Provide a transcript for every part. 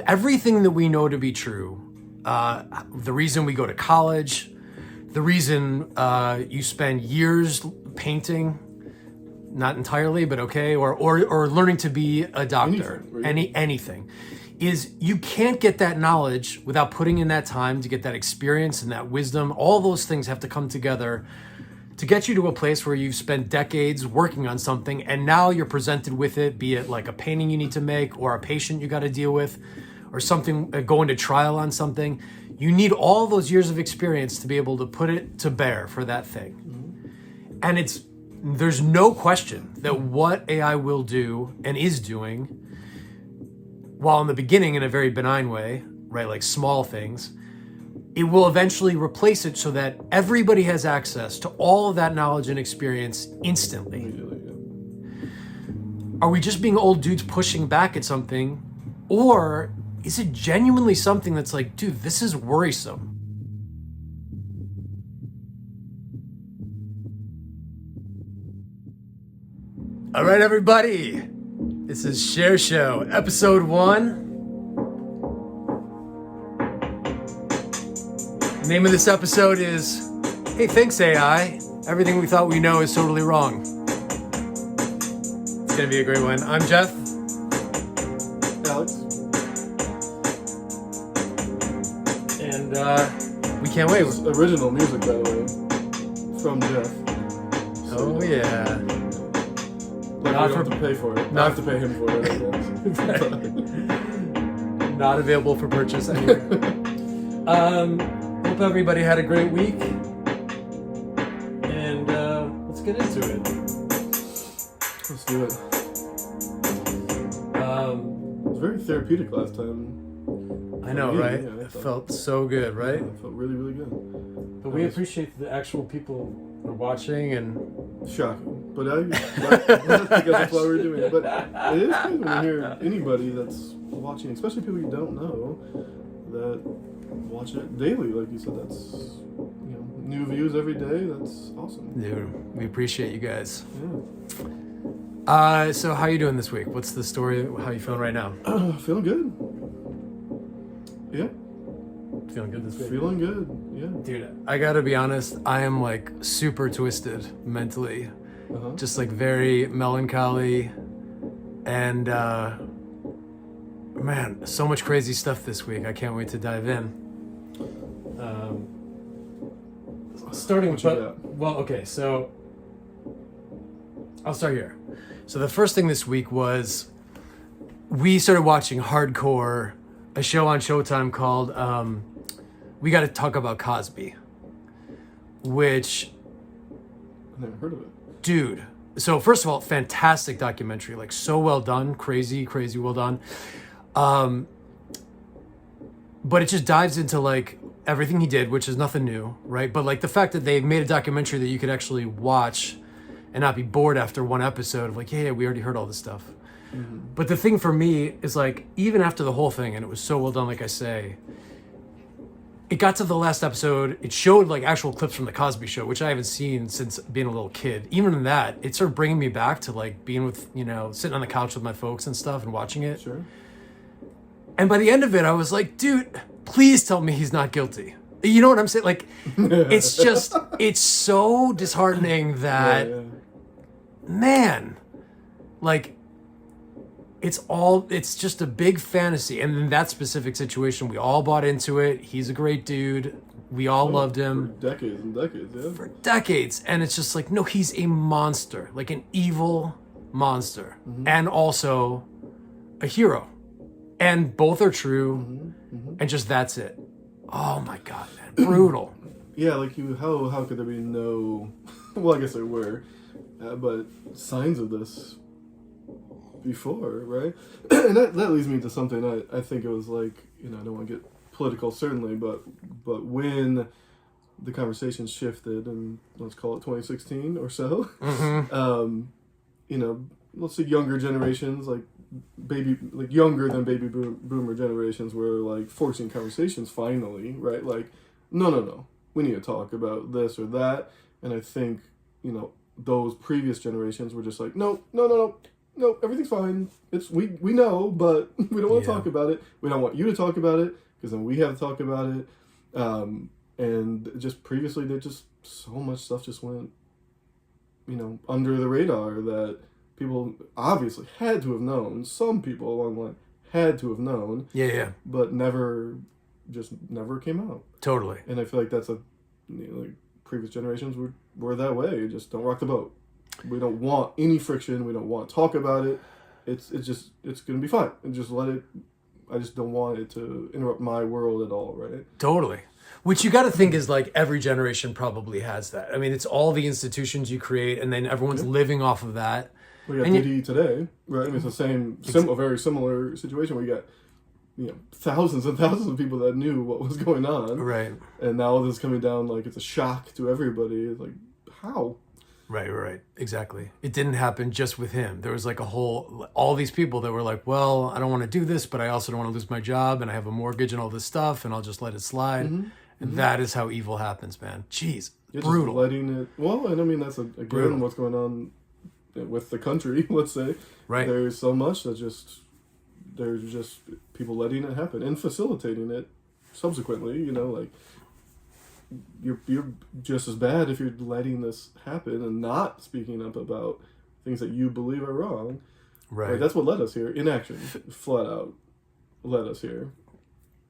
everything that we know to be true, the reason we go to college, the reason you spend years painting, not entirely, but okay, or learning to be a doctor, anything, is you can't get that knowledge without putting in that time to get that experience and that wisdom. All those things have to come together to get you to a place where you've spent decades working on something and now you're presented with it, be it like a painting you need to make or a patient you got to deal with or something, going to trial on something. You need all those years of experience to be able to put it to bear for that thing. Mm-hmm. And there's no question that what AI will do and is doing, while in the beginning in a very benign way, right, like small things, it will eventually replace it so that everybody has access to all of that knowledge and experience instantly. Are we just being old dudes pushing back at something? Or is it genuinely something that's like, dude, this is worrisome? All right, everybody. This is Share Show, episode 1. The name of this episode is, Hey, Thanks AI. Everything we thought we know is totally wrong. It's going to be a great one. I'm Jeff. Alex. And we can't wait. This is original music, by the way, from Jeff. So, oh, yeah. Like not we don't have to pay for it. Not have to pay him for it, I guess. Not available for purchase anywhere. Hope everybody had a great week. And let's get into it. Let's do it. It was very therapeutic last time. I know, right? Yeah, it felt so good, right? Yeah, it felt really, really good. But we appreciate the actual people who are watching and... Shocking. But that's because that's why we're doing it. But it is good when you hear anybody that's watching, especially people you don't know, that watch it daily. Like you said, that's, new views every day. That's awesome. Dude, we appreciate you guys. Yeah. So how you doing this week? What's the story? How you feeling right now? Feeling good. Yeah. Feeling good this week? Feeling good, yeah. Dude, I gotta be honest, I am like super twisted mentally. Just like very melancholy. And man, so much crazy stuff this week. I can't wait to dive in. Starting with, okay, so I'll start here. So the first thing this week was we started watching Hardcore, a show on Showtime called We Gotta Talk About Cosby, which... I've never heard of it. Dude. So first of all, fantastic documentary, like so well done, crazy well done. But it just dives into like everything he did, which is nothing new, right? But like the fact that they made a documentary that you could actually watch and not be bored after one episode of like, yeah, we already heard all this stuff. Mm-hmm. But the thing for me is like, even after the whole thing, and it was so well done, like I say, it got to the last episode, it showed like actual clips from the Cosby Show, which I haven't seen since being a little kid. Even in that, it started bringing me back to like being with, sitting on the couch with my folks and stuff and watching it. Sure. And by the end of it, I was like, dude, please tell me he's not guilty. You know what I'm saying? Like, it's just, it's so disheartening that, man, like, it's just a big fantasy. And in that specific situation, we all bought into it. He's a great dude. We all loved him. For decades and decades, yeah. For decades. And it's just like, no, he's a monster, like an evil monster. Mm-hmm. And also a hero. And both are true. Mm-hmm. Mm-hmm. And just that's it. Oh my God, man. Brutal. Yeah, like how could there be no, well, I guess there were, but signs of this before, right? And that leads me to something I think it was like, I don't want to get political certainly, but when the conversation shifted in, let's call it 2016 or so, mm-hmm. Let's say younger generations, like younger than baby boomer generations were like forcing conversations finally, right? Like, no, we need to talk about this or that. And I think, those previous generations were just like, no, no, everything's fine. We know, but we don't want to Yeah. talk about it. We don't want you to talk about it because then we have to talk about it. And just previously, just so much stuff just went, under the radar that people obviously had to have known. Some people along the line had to have known. Yeah. But never came out. Totally. And I feel like that's like previous generations were that way. Just don't rock the boat. We don't want any friction. We don't want to talk about it. It's gonna be fine. And just let it. I just don't want it to interrupt my world at all. Right. Totally. Which you got to think is like every generation probably has that. I mean, it's all the institutions you create, and then everyone's living off of that. We got Diddy today, right? I mean, it's the same, a very similar situation. We got, thousands and thousands of people that knew what was going on, Right. And now all this is coming down like it's a shock to everybody. It's like, how? Right. Exactly. It didn't happen just with him. There was like all these people that were like, well, I don't want to do this, but I also don't want to lose my job, and I have a mortgage and all this stuff, and I'll just let it slide. And that is how evil happens, man. Jeez, brutal. Just letting it. Well, and I mean that's Brutal. what's going on with the country. Let's say, Right. There's so much that there's just people letting it happen and facilitating it. Subsequently, like you're just as bad if you're letting this happen and not speaking up about things that you believe are wrong. Right. Like, that's what led us here. Inaction, flat out, led us here.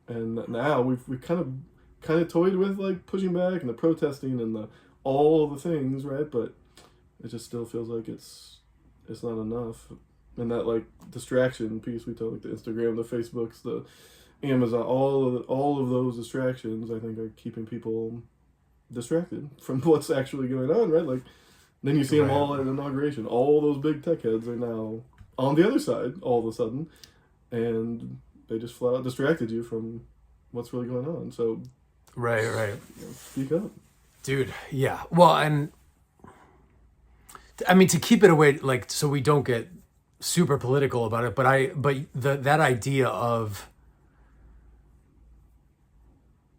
And now we've kind of toyed with like pushing back and the protesting and all the things, right? But it just still feels like it's not enough. And that like distraction piece we talked, like the Instagram, the Facebooks, the Amazon, all of those distractions, I think, are keeping people distracted from what's actually going on, right? Like, then you see them all at inauguration. All those big tech heads are now on the other side all of a sudden, and they just flat out distracted you from what's really going on. So, Right. Speak up, Dude. Yeah. Well, and I mean, to keep it away, like, so we don't get super political about it, but that idea of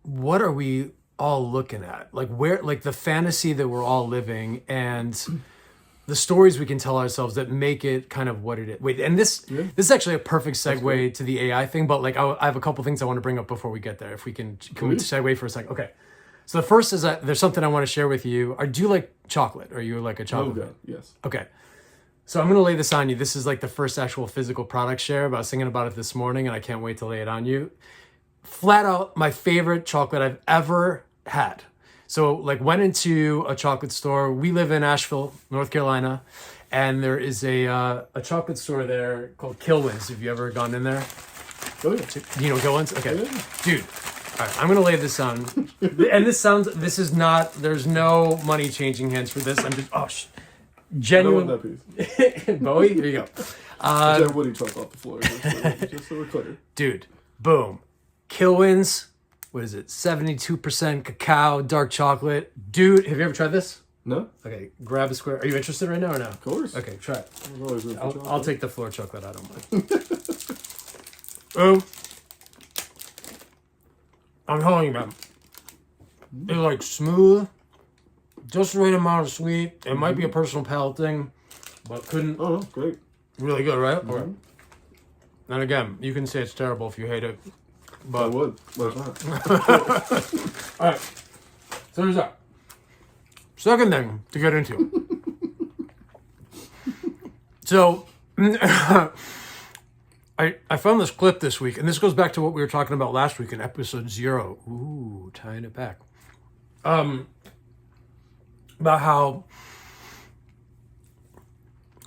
what are we all looking at? Like the fantasy that we're all living and the stories we can tell ourselves that make it kind of what it is. Wait, and this is actually a perfect segue to the AI thing, but like I have a couple things I want to bring up before we get there. If we can we segue for a second? Okay. So the first is that there's something I want to share with you. Do you like chocolate? Are you like a chocolate? Oh, God, yes. Okay. So I'm going to lay this on you. This is like the first actual physical product share. I was thinking about it this morning and I can't wait to lay it on you. Flat out my favorite chocolate I've ever had. So like went into a chocolate store. We live in Asheville, North Carolina, and there is a chocolate store there called Kilwins. Have you ever gone in there? Oh, yeah. Do you know Kilwins? Okay. Yeah. Dude, all right, I'm going to lay this on. And this is not, there's no money changing hands for this. I'm just, genuine. I don't want that piece. Bowie, here you go. Jeff Woody truck off the floor. Just so we're clear. Dude, boom. Kilwins, what is it? 72% cacao, dark chocolate. Dude, have you ever tried this? No? Okay, grab a square. Are you interested right now or no? Of course. Okay, try it. I've always been for chocolate. I'll take the floor chocolate. I don't mind. Boom. I'm telling you, man. It's like smooth, just the right amount of sweet. It might be a personal palate thing, but couldn't. Oh, no, great. Really good, right? Okay. And again, you can say it's terrible if you hate it. But I would. But it's not. all right. So there's that. Second thing to get into. So I found this clip this week, and this goes back to what we were talking about last week in episode 0. Ooh, tying it back. About how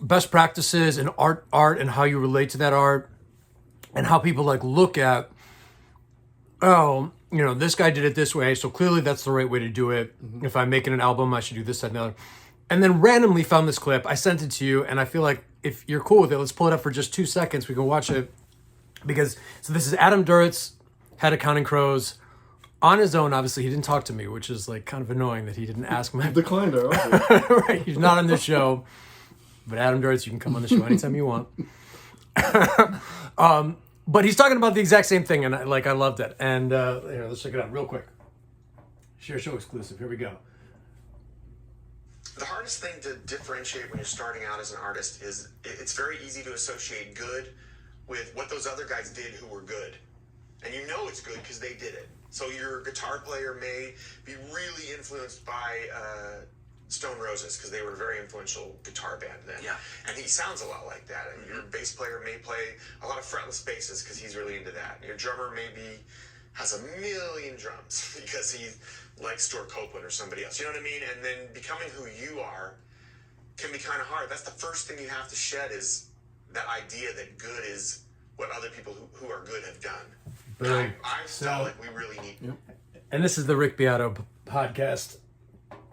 best practices in art and how you relate to that art, and how people like look at, oh, this guy did it this way, so clearly that's the right way to do it. Mm-hmm. If I'm making an album, I should do this, that, and the other. And then randomly found this clip. I sent it to you, and I feel like if you're cool with it, let's pull it up for just 2 seconds. We can watch it. So this is Adam Duritz, head of Counting Crows. On his own, obviously, he didn't talk to me, which is like kind of annoying that he didn't ask me. Declined our offer. Right, he's not on this show. But Adam Duritz, you can come on the show anytime you want. But he's talking about the exact same thing, and I loved it. And here, let's check it out real quick. Share show exclusive. Here we go. The hardest thing to differentiate when you're starting out as an artist is it's very easy to associate good with what those other guys did who were good. And you know it's good because they did it. So your guitar player may be really influenced by Stone Roses because they were a very influential guitar band then. Yeah. And he sounds a lot like that. And your bass player may play a lot of fretless basses because he's really into that. Your drummer maybe has a million drums because he likes Stuart Copeland or somebody else. You know what I mean? And then becoming who you are can be kind of hard. That's the first thing you have to shed is that idea that good is what other people who are good have done. Boom. I felt like we really need... Yep. And this is the Rick Beato podcast.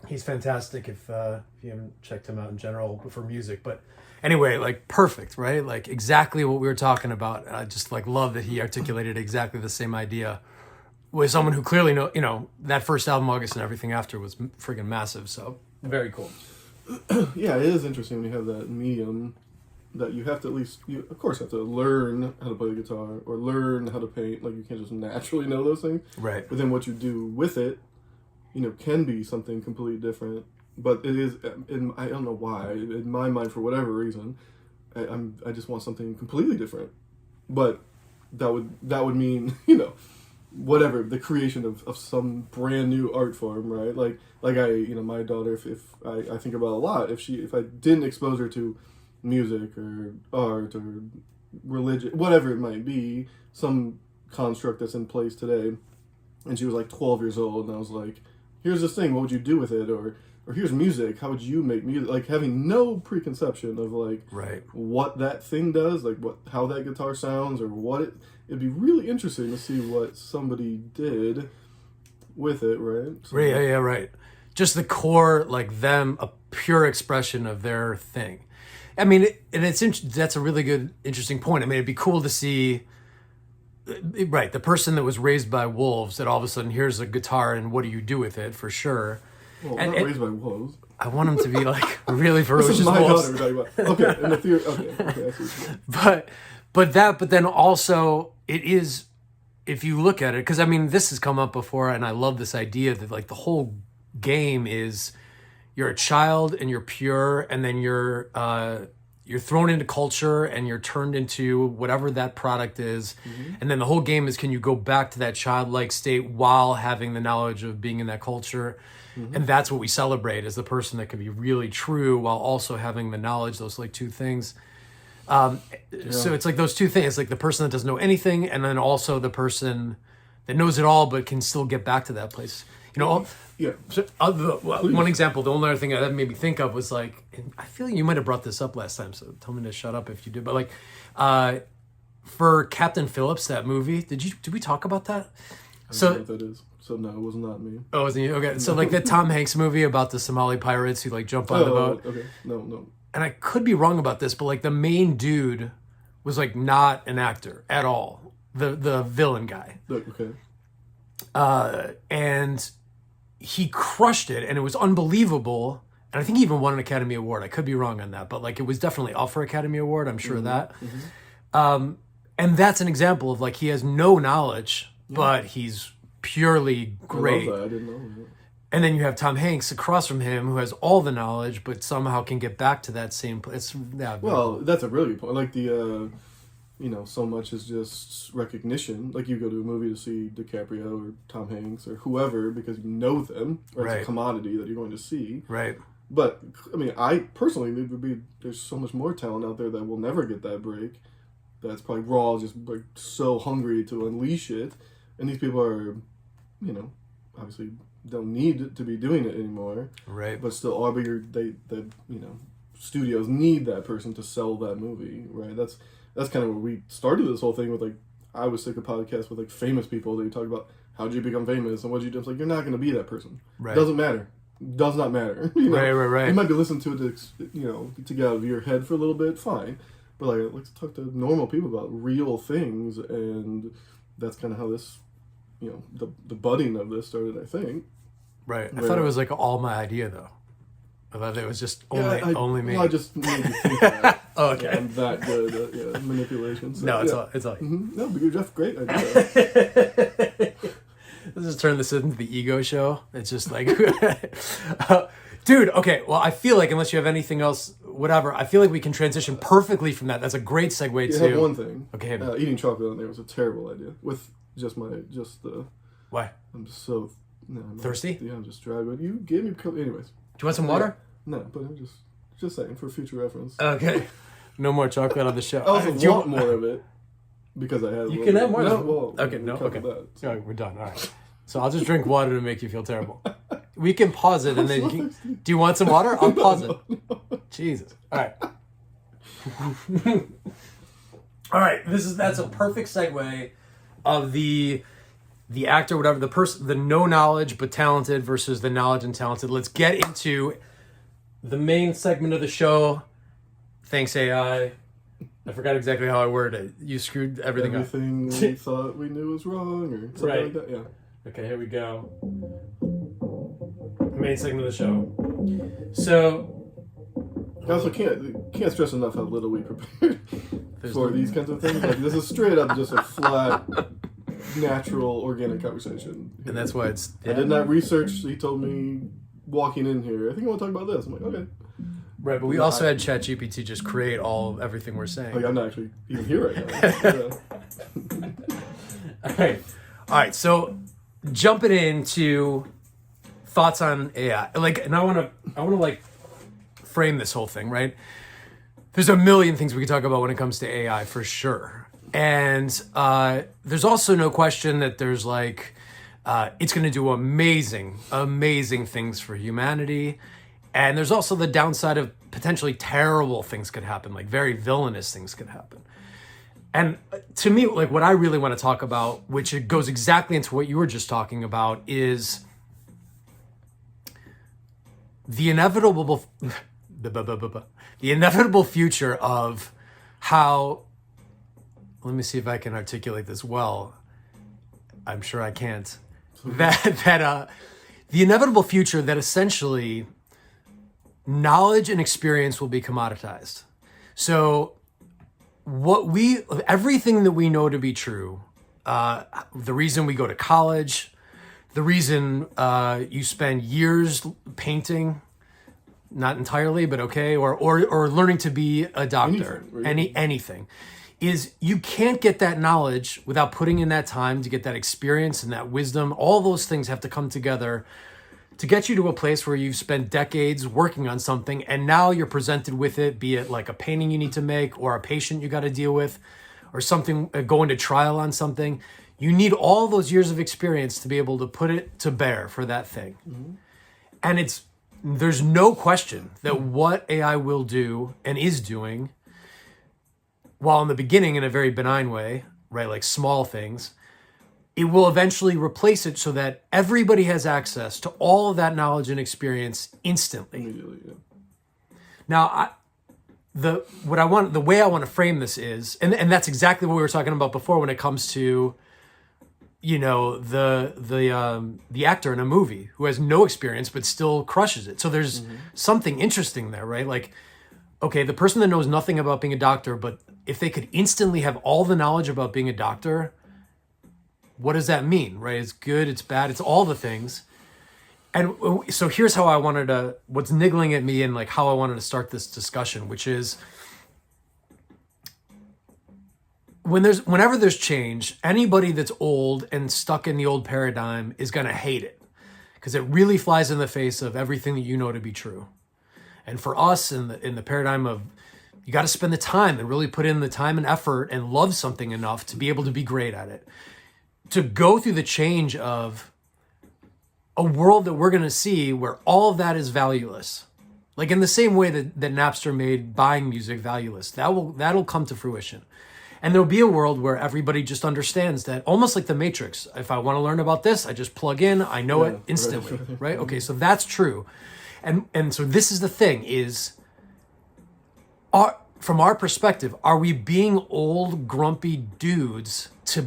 He's fantastic if you haven't checked him out in general for music. But anyway, like perfect, right? Like exactly what we were talking about. I just like love that he articulated exactly the same idea with someone who clearly that first album, August, and everything after was friggin' massive. So very cool. Yeah, it is interesting when you have that medium that you have to at least, you of course have to learn how to play the guitar or learn how to paint. Like you can't just naturally know those things. Right. But then what you do with it, can be something completely different. But it is, I don't know why, in my mind, for whatever reason, I just want something completely different. But that would mean, whatever, the creation of some brand new art form, right? Like my daughter, if I think about a lot, if I didn't expose her to music or art or religion, whatever it might be, some construct that's in place today, and she was like 12 years old, and I was like, here's this thing, what would you do with it? Or here's music, how would you make music? Like having no preconception of like right. what that thing does, like how that guitar sounds, or it'd be really interesting to see what somebody did with it, right? So, Yeah, right. Just the core, like them, a pure expression of their thing. I mean, that's a really good, interesting point. I mean, it'd be cool to see, right, the person that was raised by wolves that all of a sudden here's a guitar and what do you do with it, for sure. Well, not raised by wolves. I want them to be like really ferocious This is my wolves. daughter we're talking about. Okay, in the theory. Okay, I see. But then also it is, if you look at it, because I mean this has come up before, and I love this idea that like the whole game is you're a child and you're pure, and then you're thrown into culture and you're turned into whatever that product is, and then the whole game is can you go back to that childlike state while having the knowledge of being in that culture. And that's what we celebrate, as the person that can be really true while also having the knowledge, those like two things. So it's like those two things, like the person that doesn't know anything, and then also the person that knows it all but can still get back to that place. Yeah. So, one example, the only other thing that made me think of was like, and I feel like you might have brought this up last time, so tell me to shut up if you did. But like, for Captain Phillips, that movie, did we talk about that? I don't know what that is. So no, it was not me. Oh, wasn't you? Okay. So like the Tom Hanks movie about the Somali pirates who like jump on the boat. Okay. No. And I could be wrong about this, but like the main dude was like not an actor at all. The villain guy. Okay. And he crushed it, and it was unbelievable. And I think he even won an Academy Award. I could be wrong on that, but like it was definitely up for Academy Award. I'm sure of that. And that's an example of like he has no knowledge, but he's purely great. I love that. I didn't know that. And then you have Tom Hanks across from him who has all the knowledge, but somehow can get back to that same place. Well, that's a really good point. Like the, so much is just recognition. Like you go to a movie to see DiCaprio or Tom Hanks or whoever because you know them, or it's a commodity that you're going to see. Right. But I mean, I personally there's so much more talent out there that will never get that break. That's probably raw, just like so hungry to unleash it, and these people are, obviously don't need to be doing it anymore. Right. But still, studios need that person to sell that movie. Right. That's kind of where we started this whole thing with like, I was sick of podcasts with like famous people. They talk about how did you become famous and what did you do. It's like, you're not going to be that person. Right. Doesn't matter. Does not matter. Right. You might be listening to it to get out of your head for a little bit. Fine. But like, let's talk to normal people about real things, and that's kind of how this, the budding of this started, I think. Right. I thought it was like all my idea, though. I thought it was just only me. Well, I just made you think that. Oh, okay. I'm that good at manipulation. So, no, it's all. No, but you're Jeff. Great idea. Let's just turn this into the ego show. It's just like, Dude, okay, well, I feel like unless you have anything else, whatever, I feel like we can transition perfectly from that. That's a great segue You to... have one thing. Okay. Eating chocolate on there was a terrible idea. With Why? I'm just so... No, I'm Thirsty? Yeah, I'm just dry, but you gave me... Anyways. Do you want some water? No, but I'm just saying, for future reference. Okay. No more chocolate on the show. I also want more of it, because I had You can have more. No, well, okay, no, okay. That, so. All right, we're done. All right. So I'll just drink water to make you feel terrible. We can pause it and then you can... Do you want some water? I'll pause it. No. Jesus. All right. All right. That's a perfect segue of the actor, whatever, the person, the no knowledge but talented versus the knowledge and talented. Let's get into the main segment of the show. Thanks, AI. I forgot exactly how I worded it. You screwed everything up. Everything we thought we knew was wrong, or something Right. like that. Yeah. Okay, here we go. Main segment of the show. So, I also can't stress enough how little we prepared for these kinds of things. Like, this is straight up just a flat, natural, organic conversation. and that's why it's... I did not research. He told me walking in here, I think I want to talk about this. I'm like, okay. Right, but we also had ChatGPT just create everything we're saying. Like, I'm not actually even here right now. All right. So jumping into thoughts on AI, and I want to frame this whole thing, right? There's a million things we could talk about when it comes to AI for sure, and there's also no question that there's it's going to do amazing things for humanity. And there's also the downside of potentially terrible things could happen, like very villainous things could happen. And to me, what I really want to talk about, which it goes exactly into what you were just talking about, is the inevitable future of how, let me see if I can articulate this well. I'm sure I can't. The inevitable future that essentially knowledge and experience will be commoditized. So everything that we know to be true, the reason we go to college, the reason you spend years painting, not entirely, but okay, or learning to be a doctor, anything, is you can't get that knowledge without putting in that time to get that experience and that wisdom. All those things have to come together to get you to a place where you've spent decades working on something and now you're presented with it, be it like a painting you need to make or a patient you got to deal with or something, going to trial on something. You need all those years of experience to be able to put it to bear for that thing. Mm-hmm. And there's no question that what AI will do and is doing, while in the beginning in a very benign way, right, like small things, it will eventually replace it so that everybody has access to all of that knowledge and experience instantly. Immediately, yeah. Now, the way I want to frame this is, and that's exactly what we were talking about before when it comes to, the actor in a movie who has no experience but still crushes it. So there's something interesting there, right? Like, okay, the person that knows nothing about being a doctor, but if they could instantly have all the knowledge about being a doctor, what does that mean, right? It's good, it's bad, it's all the things. And so here's how what's niggling at me and how I wanted to start this discussion, which is whenever there's change, anybody that's old and stuck in the old paradigm is going to hate it because it really flies in the face of everything that you know to be true. And for us in the paradigm of you got to spend the time and really put in the time and effort and love something enough to be able to be great at it. To go through the change of a world that we're going to see where all of that is valueless. Like in the same way that Napster made buying music valueless. That'll come to fruition. And there'll be a world where everybody just understands that, almost like the Matrix. If I want to learn about this, I just plug in, I know it instantly, right? Okay, so that's true. And so this is the thing is, from our perspective, are we being old, grumpy dudes to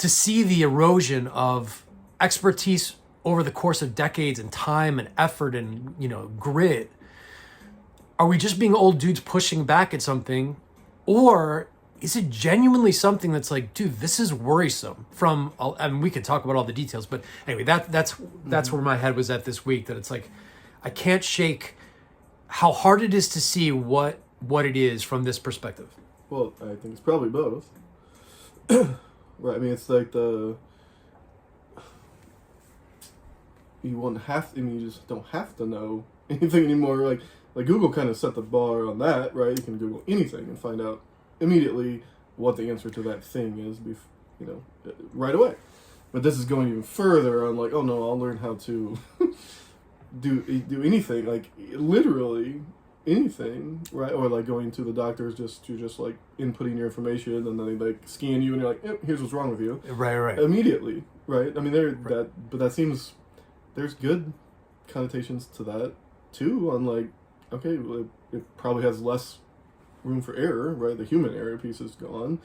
see the erosion of expertise over the course of decades and time and effort and, grit? Are we just being old dudes pushing back at something? Or is it genuinely something that's like, dude, this is worrisome and we could talk about all the details, but anyway, that's where my head was at this week, that it's like, I can't shake how hard it is to see what it is from this perspective. Well, I think it's probably both. Right, I mean, it's like you just don't have to know anything anymore. Like Google kind of set the bar on that, right? You can Google anything and find out immediately what the answer to that thing is, right away. But this is going even further on, like, oh no, I'll learn how to do anything, like literally anything, right? Or like going to the doctors just like inputting your information, and then they like scan you and you're like, yep, here's what's wrong with you. Right. Immediately, right? I mean, that seems, there's good connotations to that too, on like, okay, well, it probably has less room for error, right? The human error piece is gone.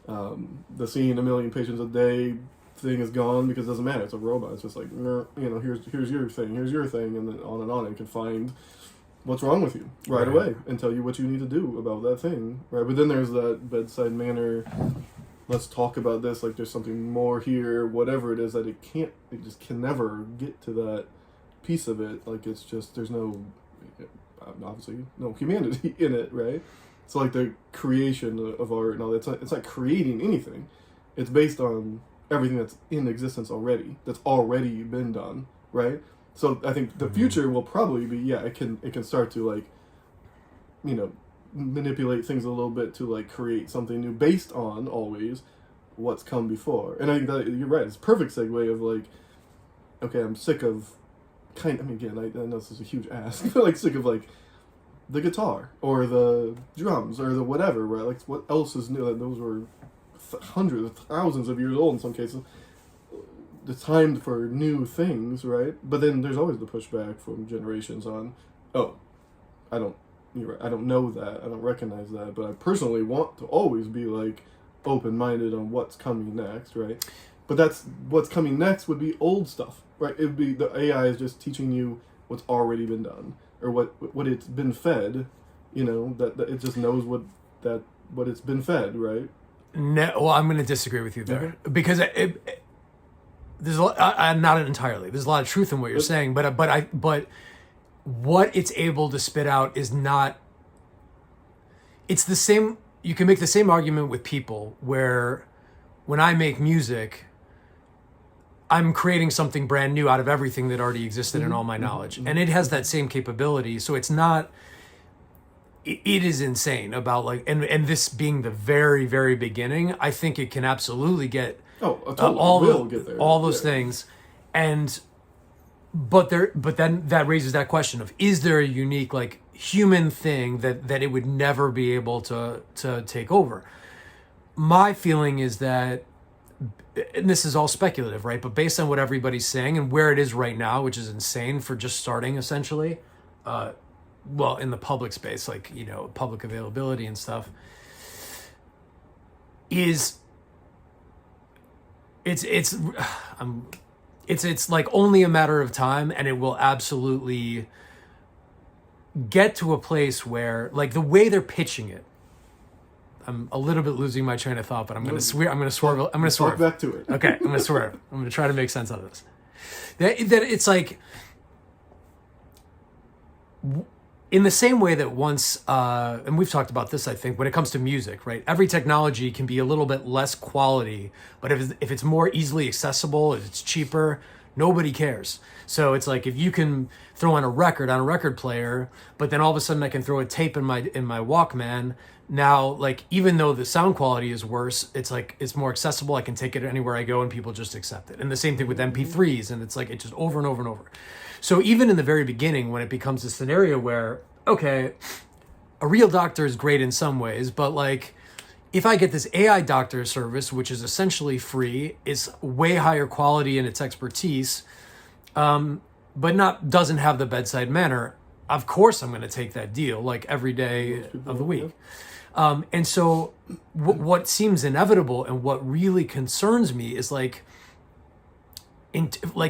The seeing a million patients a day thing is gone because it doesn't matter. It's a robot. It's just like, here's your thing, and then on. It can find what's wrong with you right away and tell you what you need to do about that thing, right? But then there's that bedside manner. Let's talk about this. Like there's something more here, whatever it is, that it just can never get to that piece of it. Like it's just, there's no, obviously no humanity in it, right? So like the creation of art and all that, it's not creating anything. It's based on everything that's in existence already, that's already been done, right? So I think the future will probably be, it can start to like, manipulate things a little bit to like create something new based on always what's come before. And I think that you're right. It's a perfect segue of like, okay, I'm sick of I know this is a huge ask, but like sick of like the guitar or the drums or the whatever, right? Like what else is new? Like, those were hundreds, thousands of years old in some cases. It's time for new things, right? But then there's always the pushback from generations on, I don't know that, I don't recognize that, but I personally want to always be like open-minded on what's coming next, right? But that's what's coming next would be old stuff, right? It would be the AI is just teaching you what's already been done, or what it's been fed, that it just knows what it's been fed, right? No, well, I'm going to disagree with you there because there's a lot, not entirely. There's a lot of truth in what you're saying, but what it's able to spit out is not. It's the same. You can make the same argument with people where, when I make music, I'm creating something brand new out of everything that already existed in all my knowledge, and it has that same capability. So it's not. It is insane about like, and this being the very, very beginning, I think it can absolutely get all those things, but then that raises that question of, is there a unique like human thing that it would never be able to take over? My feeling is that, and this is all speculative, right? But based on what everybody's saying and where it is right now, which is insane for just starting essentially, in the public space, like, public availability and stuff, is it's like only a matter of time, and it will absolutely get to a place where, like, the way they're pitching it, I'm a little bit losing my train of thought, but I'm going to swerve. Talk back to it. Okay, I'm going to swerve. I'm going to try to make sense out of this. That it's like, in the same way that once, and we've talked about this, I think, when it comes to music, right? Every technology can be a little bit less quality, but if it's more easily accessible, if it's cheaper, nobody cares. So it's like, if you can throw on a record player, but then all of a sudden I can throw a tape in my Walkman. Now, like, even though the sound quality is worse, it's like, it's more accessible. I can take it anywhere I go and people just accept it. And the same thing with MP3s. And it's like, it's just over and over and over. So even in the very beginning, when it becomes a scenario where, okay, a real doctor is great in some ways, but like, if I get this AI doctor service, which is essentially free, is way higher quality in its expertise, but doesn't have the bedside manner, of course I'm going to take that deal, like, every day of the week. And so what seems inevitable and what really concerns me is like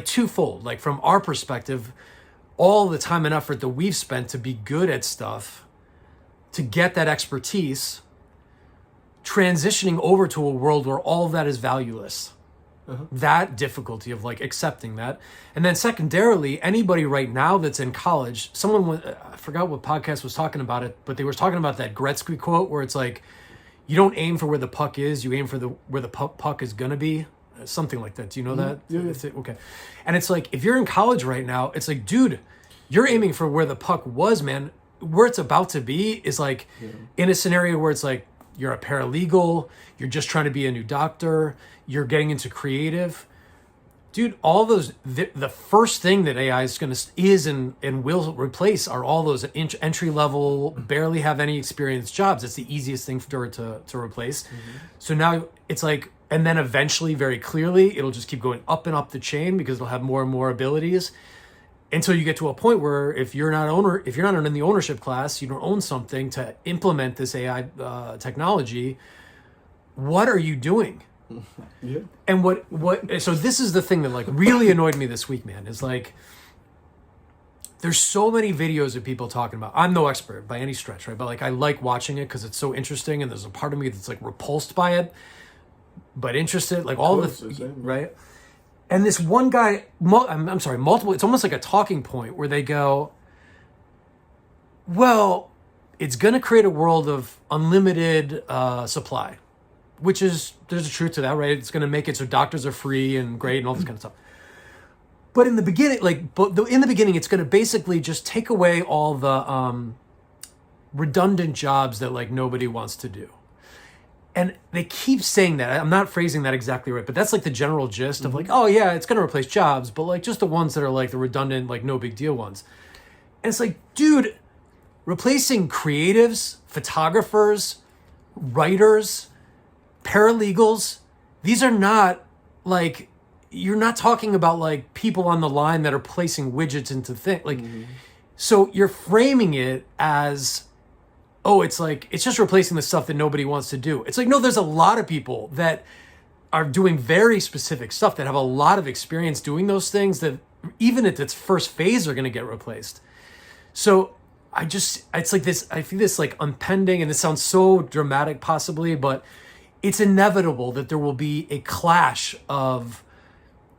twofold. Like, from our perspective, all the time and effort that we've spent to be good at stuff, to get that expertise, transitioning over to a world where all of that is valueless. that difficulty of like accepting that. And then secondarily, anybody right now that's in college, I forgot what podcast was talking about it, but they were talking about that Gretzky quote where it's like, you don't aim for where the puck is, you aim for where the puck is going to be. Something like that. Do you know that? Yeah. Okay. And it's like, if you're in college right now, it's like, dude, you're aiming for where the puck was, man. Where it's about to be is like in a scenario where it's like, you're a paralegal, you're just trying to be a new doctor, you're getting into creative. Dude, all those, the first thing that AI is and will replace are all those entry level, barely have any experience jobs. It's the easiest thing for it to replace. So now it's like, and then eventually, very clearly, it'll just keep going up and up the chain because it'll have more and more abilities until you get to a point where if you're not in the ownership class, you don't own something to implement this AI technology. What are you doing? Yeah. And so this is the thing that like really annoyed me this week, man, is like, there's so many videos of people talking about, I'm no expert by any stretch, right? But like, I like watching it because it's so interesting. And there's a part of me that's like repulsed by it, but interested, like all right? And this one guy, I'm sorry, multiple, it's almost like a talking point where they go, well, it's going to create a world of unlimited supply, which is, there's a truth to that, right? It's going to make it so doctors are free and great and all this kind of stuff. But in the beginning, it's going to basically just take away all the redundant jobs that like nobody wants to do. And they keep saying that. I'm not phrasing that exactly right, but that's like the general gist of like, oh yeah, it's going to replace jobs, but like just the ones that are like the redundant, like no big deal ones. And it's like, dude, replacing creatives, photographers, writers, paralegals, these are not like, you're not talking about like people on the line that are placing widgets into things. Like, so you're framing it as, oh, it's like, it's just replacing the stuff that nobody wants to do. It's like, no, there's a lot of people that are doing very specific stuff that have a lot of experience doing those things that even at its first phase are going to get replaced. So it's like this, I feel this like impending, and this sounds so dramatic possibly, but it's inevitable that there will be a clash of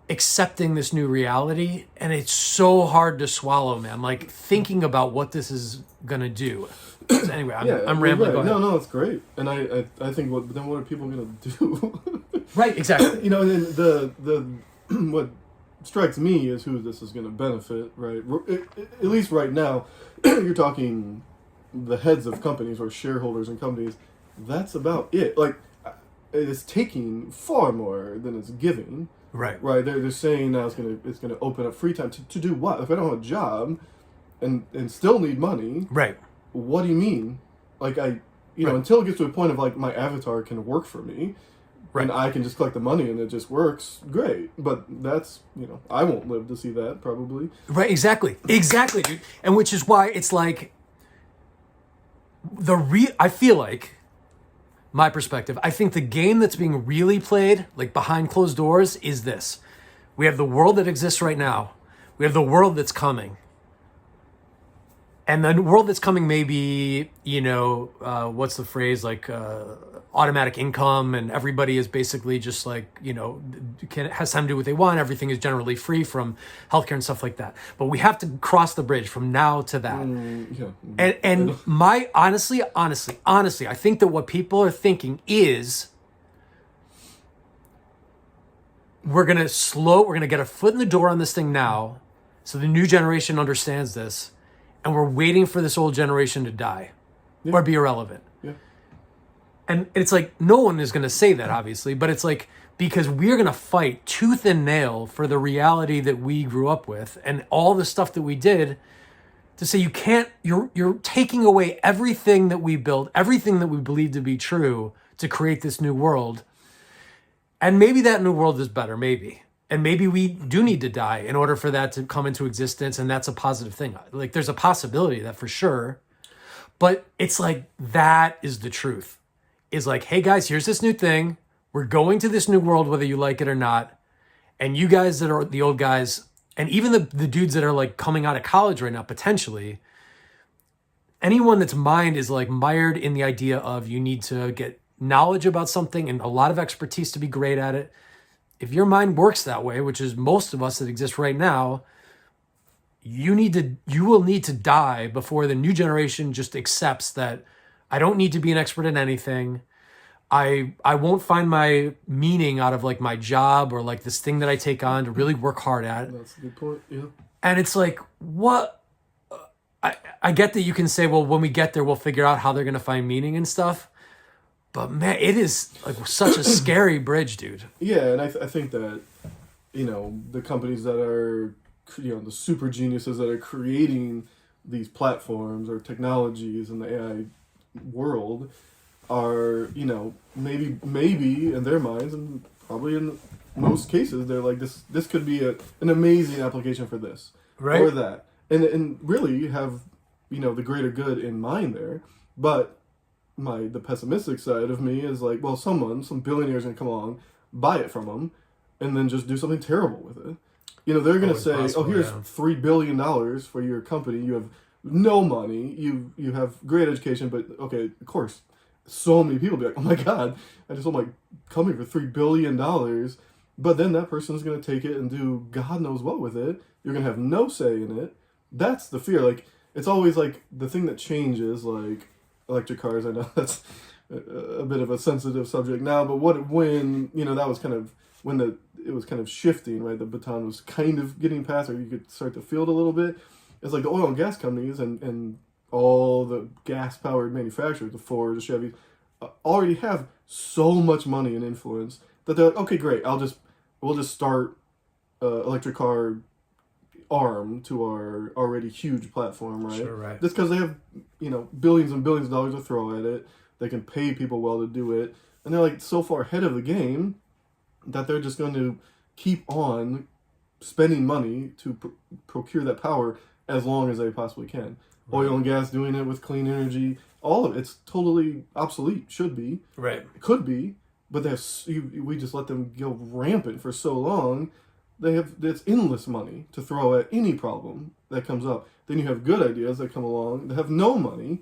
accepting this new reality. And it's so hard to swallow, man. Like thinking about what this is going to do. So anyway, I'm rambling. Right. No, it's great. And I think what are people going to do? Right, exactly. You know, and the what strikes me is who this is going to benefit, right? At least right now, you're talking the heads of companies or shareholders in companies. That's about it. Like, it is taking far more than it's giving. Right. Right. They're saying now it's gonna open up free time to do what? If I don't have a job and still need money. Right. What do you mean? Like until it gets to a point of like my avatar can work for me. Right. And I can just collect the money and it just works, great. But that's, I won't live to see that probably. Right, exactly, dude. And which is why it's like I feel like, my perspective, I think the game that's being really played, like behind closed doors, is this. We have the world that exists right now. We have the world that's coming. And the world that's coming may be, what's the phrase, like automatic income, and everybody is basically just like, has time to do what they want. Everything is generally free from healthcare and stuff like that. But we have to cross the bridge from now to that. And my, honestly, I think that what people are thinking is we're going to get a foot in the door on this thing now. So the new generation understands this. And we're waiting for this old generation to die or be irrelevant. Yeah. And it's like, no one is going to say that, obviously, but it's like, because we're going to fight tooth and nail for the reality that we grew up with and all the stuff that we did to say you're taking away everything that we built, everything that we believe to be true to create this new world. And maybe that new world is better, maybe. And maybe we do need to die in order for that to come into existence, and that's a positive thing. Like, there's a possibility of that for sure. But it's like, that is the truth. Is like, hey guys, here's this new thing. We're going to this new world, whether you like it or not. And you guys that are the old guys, and even the dudes that are like coming out of college right now, potentially, anyone that's mind is like mired in the idea of you need to get knowledge about something and a lot of expertise to be great at it. if your mind works that way, which is most of us that exist right now, you will need to die before the new generation just accepts that I don't need to be an expert in anything. I won't find my meaning out of like my job or like this thing that I take on to really work hard at. That's a good point. Yeah. And it's like, what? I get that you can say, well, when we get there, we'll figure out how they're going to find meaning and stuff. But man, it is like such a scary bridge, dude. Yeah, and I think that, the companies that are, the super geniuses that are creating these platforms or technologies in the AI world are, maybe in their minds, and probably in most cases, they're like, this could be an amazing application for this. Right. Or that. And really have, the greater good in mind there. But the pessimistic side of me is like, well, some billionaire's going to come along, buy it from them, and then just do something terrible with it. They're going to say, here's $3 billion for your company. You have no money. You have great education, but okay, of course, so many people be like, oh my God, I just sold my company for $3 billion. But then that person is going to take it and do God knows what with it. You're going to have no say in it. That's the fear. Like, it's always like the thing that changes, like electric cars. I know that's a bit of a sensitive subject now, but when that was kind of when it was kind of shifting, right? The baton was kind of getting passed, or you could start to feel it a little bit. It's like the oil and gas companies and all the gas-powered manufacturers, the Ford, the Chevy, already have so much money and influence that they're like, okay, great, we'll just start electric car arm to our already huge platform, right? Sure, right. Just because they have, billions and billions of dollars to throw at it, they can pay people well to do it, and they're like so far ahead of the game that they're just going to keep on spending money to procure that power as long as they possibly can. Right. Oil and gas doing it with clean energy, all of it's totally obsolete. Should be, right? Could be, but we just let them go rampant for so long. It's endless money to throw at any problem that comes up. Then you have good ideas that come along that have no money,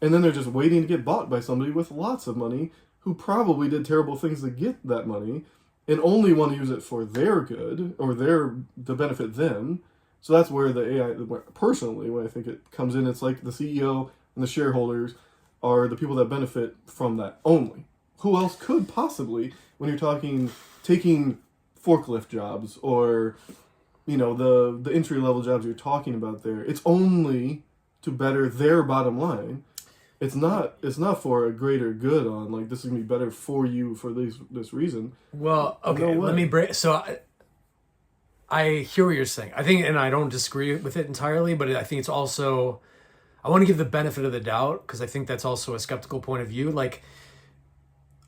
and then they're just waiting to get bought by somebody with lots of money who probably did terrible things to get that money and only want to use it for their good or to benefit them. So that's where the AI, personally, when I think it comes in, it's like the CEO and the shareholders are the people that benefit from that only. Who else could possibly, when you're talking taking forklift jobs or the entry-level jobs you're talking about there, it's only to better their bottom line. It's not for a greater good on like this is gonna be better for you for this reason. Well, okay, let me break. So I hear what you're saying. I think, and I don't disagree with it entirely, but I think it's also, I want to give the benefit of the doubt because I think that's also a skeptical point of view. Like,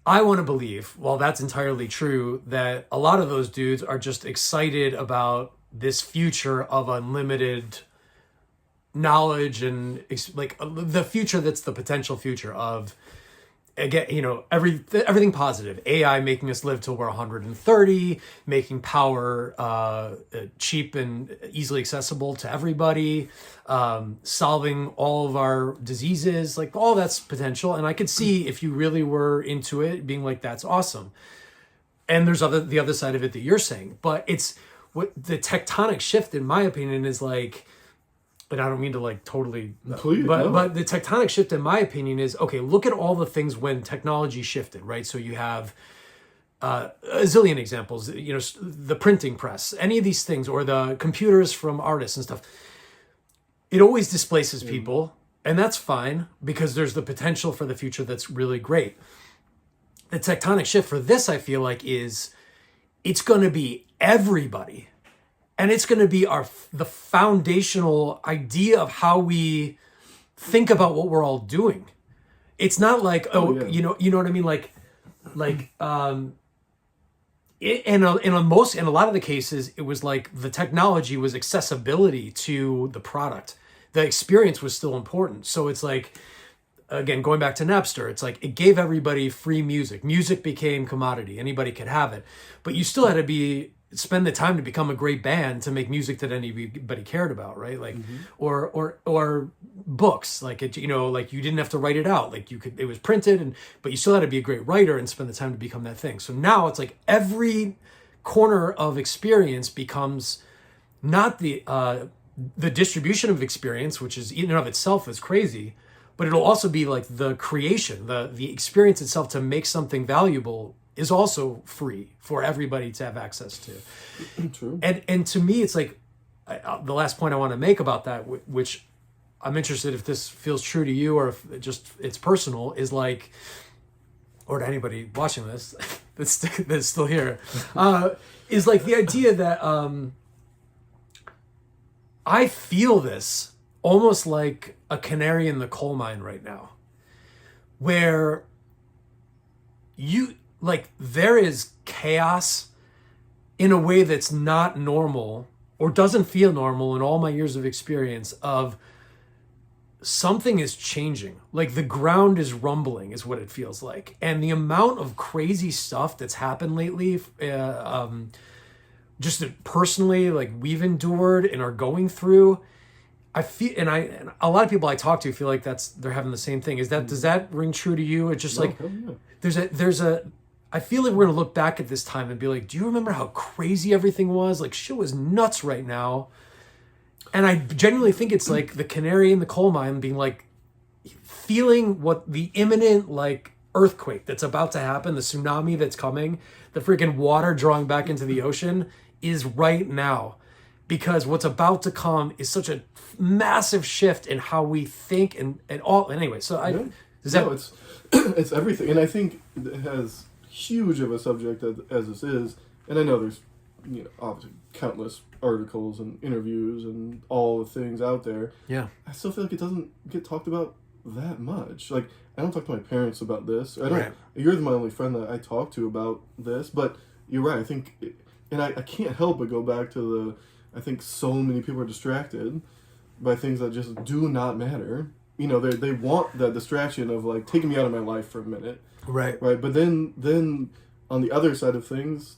I want to believe, while that's entirely true, that a lot of those dudes are just excited about this future of unlimited knowledge and like the future that's the potential future of, again, everything positive. AI making us live till we're 130, making power cheap and easily accessible to everybody, solving all of our diseases, like all that's potential. And I could see if you really were into it being like, that's awesome. And there's the other side of it that you're saying, but it's what the tectonic shift, in my opinion, is like, and I don't mean to like totally, but the tectonic shift, in my opinion, is, okay, look at all the things when technology shifted, right? So you have a zillion examples, the printing press, any of these things, or the computers from artists and stuff. It always displaces people, and that's fine because there's the potential for the future that's really great. The tectonic shift for this, I feel like, is it's going to be everybody. And it's going to be the foundational idea of how we think about what we're all doing. It's not like, you know what I mean? In a lot of the cases, it was like the technology was accessibility to the product. The experience was still important. So it's like, again, going back to Napster, it's like it gave everybody free music. Music became commodity. Anybody could have it. But you still had to spend the time to become a great band to make music that anybody cared about, right? Like, or books, like like you didn't have to write it out, like it was printed, but you still had to be a great writer and spend the time to become that thing. So now it's like every corner of experience becomes not the distribution of experience, which is in and of itself is crazy, but it'll also be like the creation, the experience itself to make something valuable is also free for everybody to have access to. True. And to me, it's like the last point I want to make about that, which I'm interested if this feels true to you or if it's personal, is like, or to anybody watching this that's still here, is like the idea that I feel this almost like a canary in the coal mine right now, where there is chaos in a way that's not normal or doesn't feel normal in all my years of experience of something is changing. Like the ground is rumbling is what it feels like. And the amount of crazy stuff that's happened lately, just personally, like we've endured and are going through, I feel, and a lot of people I talk to feel like they're having the same thing. Does that ring true to you? It's just I feel like we're gonna look back at this time and be like, do you remember how crazy everything was? Like shit was nuts right now. And I genuinely think it's like the canary in the coal mine being like, feeling what the imminent like earthquake that's about to happen, the tsunami that's coming, the freaking water drawing back into the ocean is right now. Because what's about to come is such a massive shift in how we think and all. Anyway, so it's everything. And I think it has huge of a subject as this is, and I know there's obviously countless articles and interviews and all the things out there. Yeah, I still feel like it doesn't get talked about that much. Like I don't talk to my parents about this. I don't. Right. You're my only friend that I talk to about this, but you're right. I think, and I can't help but go back to I think so many people are distracted by things that just do not matter. They want that distraction of like taking me out of my life for a minute. Right. But then on the other side of things,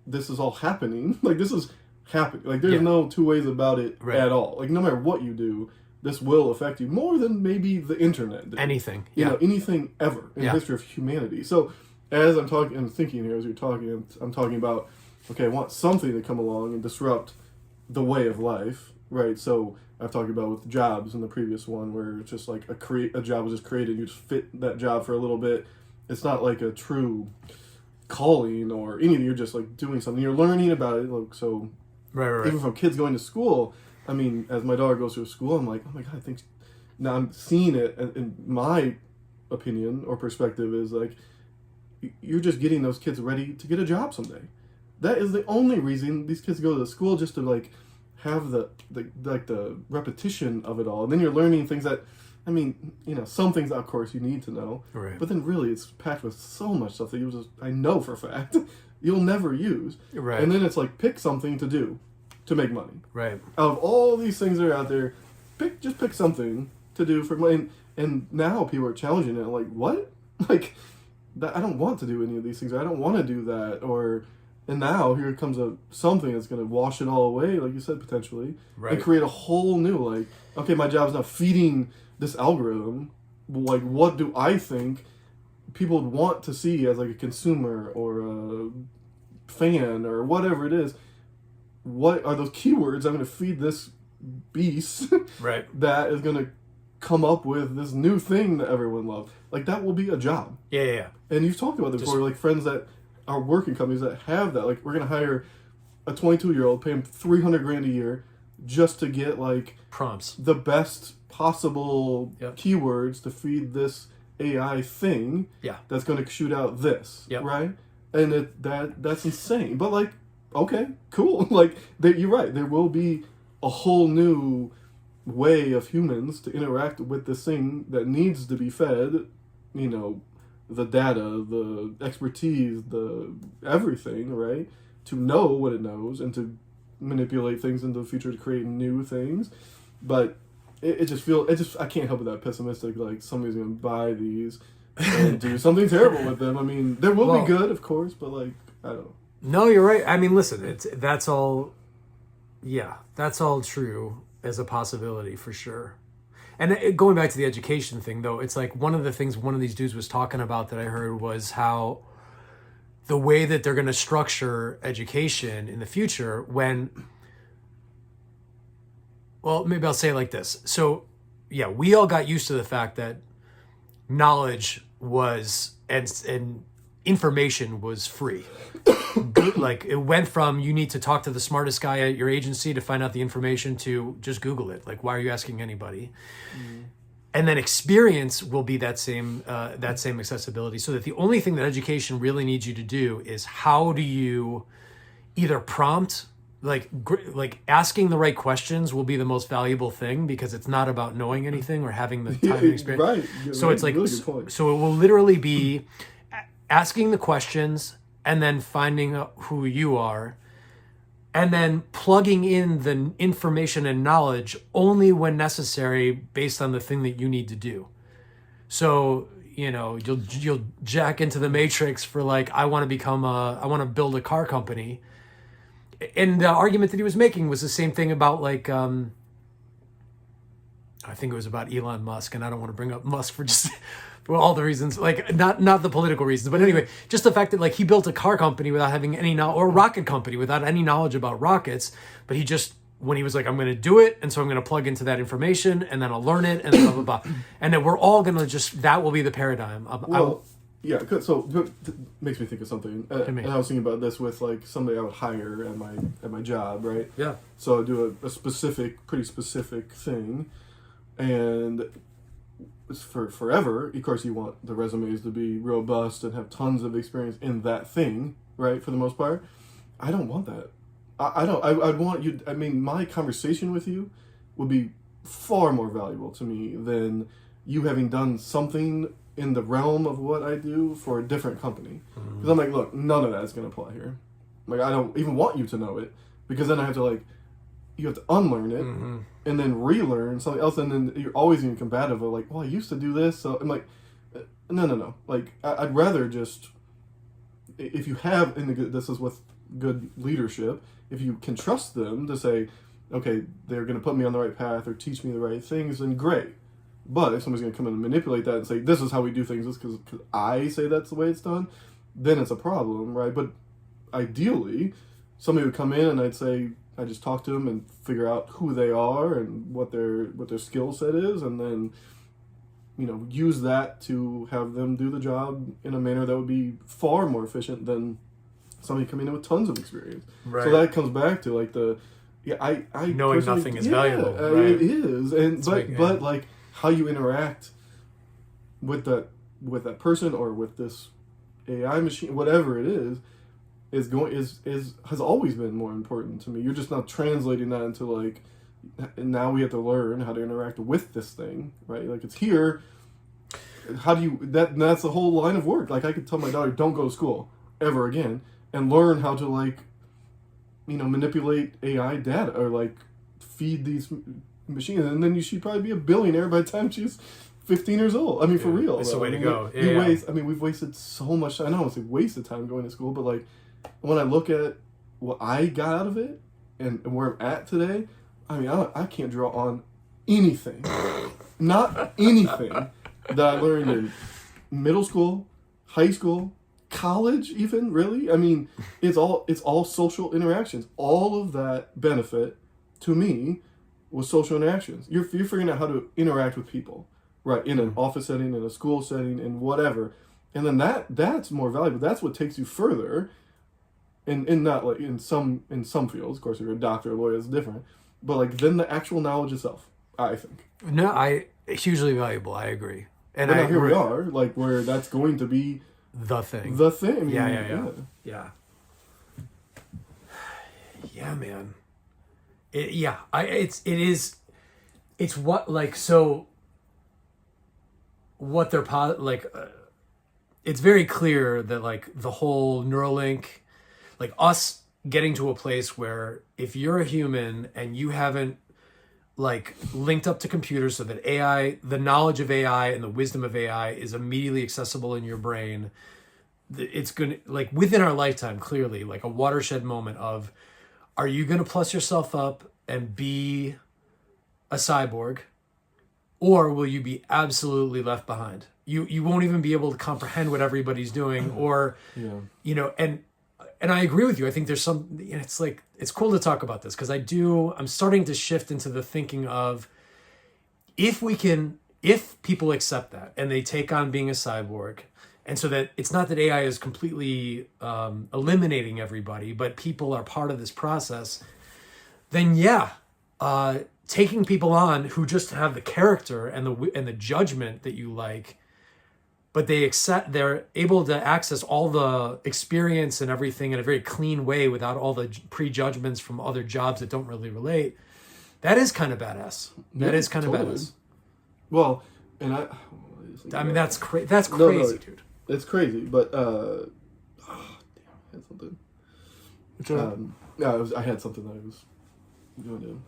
this is all happening. Like this is happening. Like there's no two ways about it at all. Like no matter what you do, this will affect you more than maybe the internet did. Anything. Anything ever in the history of humanity. So as I'm talking and thinking here as you're talking, I'm talking about, okay, I want something to come along and disrupt the way of life, right? So I've talked about with jobs in the previous one where it's just like a job was just created, you just fit that job for a little bit. It's not like a true calling or anything. You're just like doing something. You're learning about it. Like, so right. Even from kids going to school, I mean, as my daughter goes to school, I'm like, oh my God, I think now I'm seeing it. In my opinion or perspective is like, you're just getting those kids ready to get a job someday. That is the only reason these kids go to school, just to like have the repetition of it all. And then you're learning things that, I mean, some things, of course, you need to know. Right. But then really it's packed with so much stuff that I know for a fact, you'll never use. Right. And then it's like, pick something to do to make money. Right. Out of all these things that are out there, pick something to do for money. And now people are challenging it. Like, what? Like, I don't want to do any of these things. I don't want to do that. And now here comes something that's going to wash it all away, like you said, potentially. Right. And create a whole new, like, okay, my job is now feeding this algorithm. Like, what do I think people would want to see as like a consumer or a fan or whatever it is? What are those keywords I'm going to feed this beast right. that is going to come up with this new thing that everyone loves? Like, that will be a job. Yeah. And you've talked about it before, like friends that are working companies that have that. Like, we're going to hire a 22-year-old, pay him $300,000 a year just to get like prompts, the best possible keywords to feed this AI thing that's going to shoot out this, right? And that's insane. But like, okay, cool. Like, you're right. There will be a whole new way of humans to interact with this thing that needs to be fed, the data, the expertise, the everything, right? To know what it knows and to manipulate things into the future to create new things. But I can't help but that pessimistic, like somebody's going to buy these and do something terrible with them. I mean, there will be good, of course, but like, I don't know. No, you're right. I mean, listen, that's all true as a possibility for sure. And going back to the education thing, though, it's like one of the things one of these dudes was talking about that I heard was how the way that they're going to structure education in the future well, maybe I'll say it like this. So, yeah, we all got used to the fact that knowledge was and information was free. Like, it went from you need to talk to the smartest guy at your agency to find out the information to just Google it. Like, why are you asking anybody? Mm-hmm. And then experience will be that same accessibility. So that the only thing that education really needs you to do is how do you either prompt, like asking the right questions will be the most valuable thing, because it's not about knowing anything or having the time and experience. Right. So it's like, really good point. so it will literally be asking the questions and then finding out who you are, and then plugging in the information and knowledge only when necessary based on the thing that you need to do. So, you'll jack into the matrix for like, I want to build a car company. And the argument that he was making was the same thing about like, I think it was about Elon Musk, and I don't want to bring up Musk for just for all the reasons, like not the political reasons, but anyway, just the fact that like he built a car company without having any knowledge, or a rocket company without any knowledge about rockets, but he just, when he was like, I'm going to do it, and so I'm going to plug into that information, and then I'll learn it, and blah, blah, blah. And then we're all going to that will be the paradigm. Yeah, good. So it makes me think of something. And I was thinking about this with like somebody I would hire at my job, right? Yeah. So I do a pretty specific thing, and it's for forever. Of course, you want the resumes to be robust and have tons of experience in that thing, right? For the most part, I don't want that. I don't. I'd want you. I mean, my conversation with you would be far more valuable to me than you having done something in the realm of what I do for a different company. Because I'm like, look, none of that is going to apply here. Like, I don't even want you to know it, because then I have to you have to unlearn it and then relearn something else, and then you're always being combative of like, well, I used to do this, so I'm like, no. Like, I'd rather just, if you have, this is with good leadership, if you can trust them to say, okay, they're going to put me on the right path or teach me the right things, then great. But if somebody's going to come in and manipulate that and say, this is how we do things, just because I say that's the way it's done, then it's a problem, right? But ideally, somebody would come in and I'd say, I just talk to them and figure out who they are and what their skill set is, and then, use that to have them do the job in a manner that would be far more efficient than somebody coming in with tons of experience. Right. So that comes back to like I knowing nothing is valuable. Right? It is, and but like, how you interact with that person or with this AI machine, whatever it is has always been more important to me. You're just not translating that into like, now we have to learn how to interact with this thing, right? Like, it's here. How do you that's the whole line of work. Like, I could tell my daughter, don't go to school ever again, and learn how to like, manipulate AI data or like feed these machines, and then she'd probably be a billionaire by the time she's 15 years old. I mean, for real. It's the way to go. We've wasted so much time. I don't want to say wasted time going to school, but like, when I look at what I got out of it and where I'm at today, I mean, I can't draw on anything. Not anything that I learned in middle school, high school, college even, really. I mean, it's all social interactions. All of that benefit to me was social interactions. You're figuring out how to interact with people, right? In an office setting, in a school setting, in whatever. And then that's more valuable. That's what takes you further. In not like in some fields, of course, if you're a doctor or a lawyer, it's different. But like, then the actual knowledge itself, I think. No, hugely valuable. I agree. And but now here we are, like, where that's going to be the thing. Yeah, man. It's what, like, so what they're it's very clear that like the whole Neuralink, like us getting to a place where if you're a human and you haven't like linked up to computers so that AI, the knowledge of AI and the wisdom of AI is immediately accessible in your brain, it's going to, like, within our lifetime, clearly, like a watershed moment of, are you going to plus yourself up and be a cyborg, or will you be absolutely left behind? You won't even be able to comprehend what everybody's doing, or and I agree with you. I think there's some. It's like it's cool to talk about this because I'm starting to shift into the thinking of if people accept that and they take on being a cyborg, and so that it's not that AI is completely eliminating everybody, but people are part of this process. Then taking people on who just have the character and the judgment that you like, but they're able to access all the experience and everything in a very clean way without all the prejudgments from other jobs that don't really relate. That is kind of badass. That is kind of badass. Well, and I mean, that's crazy. That's crazy, dude. It's crazy, but I had something. I had something that I was going to